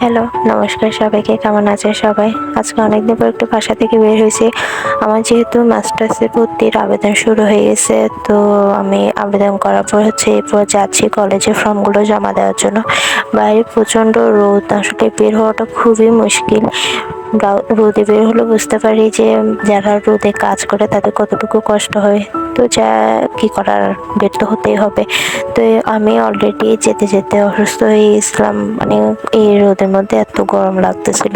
Hello, নমস্কার সবাইকে। কেমন আছেন সবাই? আজকে অনেকদিন পর একটু বাসা থেকে বের হয়েছি। আমার যেহেতু মাস্টার্সে ভর্তির আবেদন শুরু হয়ে গেছে, তো আমি আবেদন করার পর এরপর যাচ্ছি কলেজে ফর্মগুলো জমা দেওয়ার জন্য। বাইরে প্রচণ্ড রোদ, আসলে বের হওয়াটা খুবই মুশকিল। রোদে বের হলে বুঝতে পারি যে যারা রোদে কাজ করে তাদের কতটুকু কষ্ট হয়। তো যা কি করার, বের তো হতেই হবে। তো আমি অলরেডি যেতে যেতে অসুস্থ হয়ে গেছিলাম, মানে এই রোদের মধ্যে এত গরম লাগতেছিল।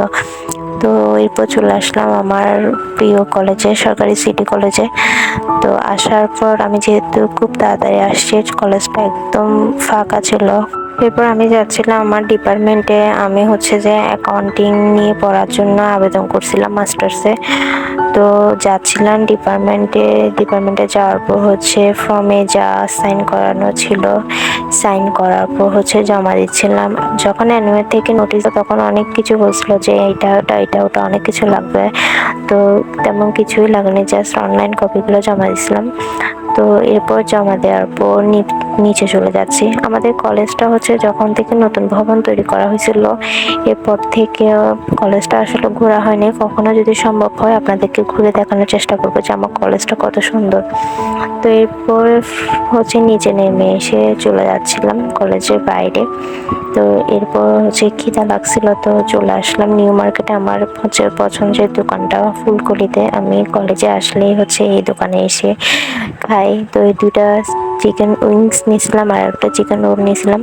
তো এরপর চলে আসলাম আমার প্রিয় কলেজে, সরকারি সিটি কলেজে। তো আসার পর আমি যেহেতু খুব তাড়াতাড়ি আসছি, কলেজটা একদম ফাঁকা ছিল। এরপর আমি যাচ্ছিলাম আমার ডিপার্টমেন্টে। আমি যে অ্যাকাউন্টিং নিয়ে পড়ার জন্য আবেদন করছিলাম মাস্টার্সে। তো যাচ্ছিলাম ডিপার্টমেন্টে যাওয়ার পর ফর্মে যা সাইন করানো ছিল, সাইন করার পর জমা দিচ্ছিলাম। যখন অ্যানুয়াল থেকে নোটিশ, তখন অনেক কিছু বলছিল যে এটা ওটা অনেক কিছু লাগবে। তো তেমন কিছুই লাগেনি, জাস্ট অনলাইন কপিগুলো জমা দিছিলাম। তো এরপর জমা দেওয়ার পর নিচে চলে যাচ্ছি। আমাদের কলেজটা যখন থেকে নতুন ভবন তৈরি করা হয়েছিল, এরপর থেকে কলেজটা আসলে ঘোরা হয়নি। কখনো যদি সম্ভব হয় আপনাদেরকে ঘুরে দেখানোর চেষ্টা করবো যে আমার কলেজটা কত সুন্দর। তো এরপর নিচে নেমে এসে চলে যাচ্ছিলাম কলেজের বাইরে। তো এরপর খিদা লাগছিল, তো চলে আসলাম নিউ মার্কেটে, আমার পছন্দের দোকানটা ফুলকলিতে। আমি কলেজে আসলেই এই দোকানে এসে খাই। তো এই দুইটা চিকেন উইংস নিয়েছিলাম আর একটা চিকেন রোল নিয়েছিলাম।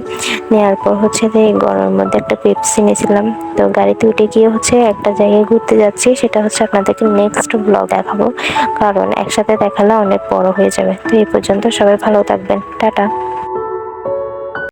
নেওয়ার পর যে গরমের মধ্যে একটা পেপসি নিয়েছিলাম। তো গাড়িতে উঠে গিয়ে একটা জায়গায় ঘুরতে যাচ্ছি, সেটা আপনাদেরকে নেক্সট ব্লগ দেখাবো, কারণ একসাথে দেখালে অনেক বড় হয়ে যাবে। তো এই পর্যন্ত সবাই ভালো থাকবেন, টাটা।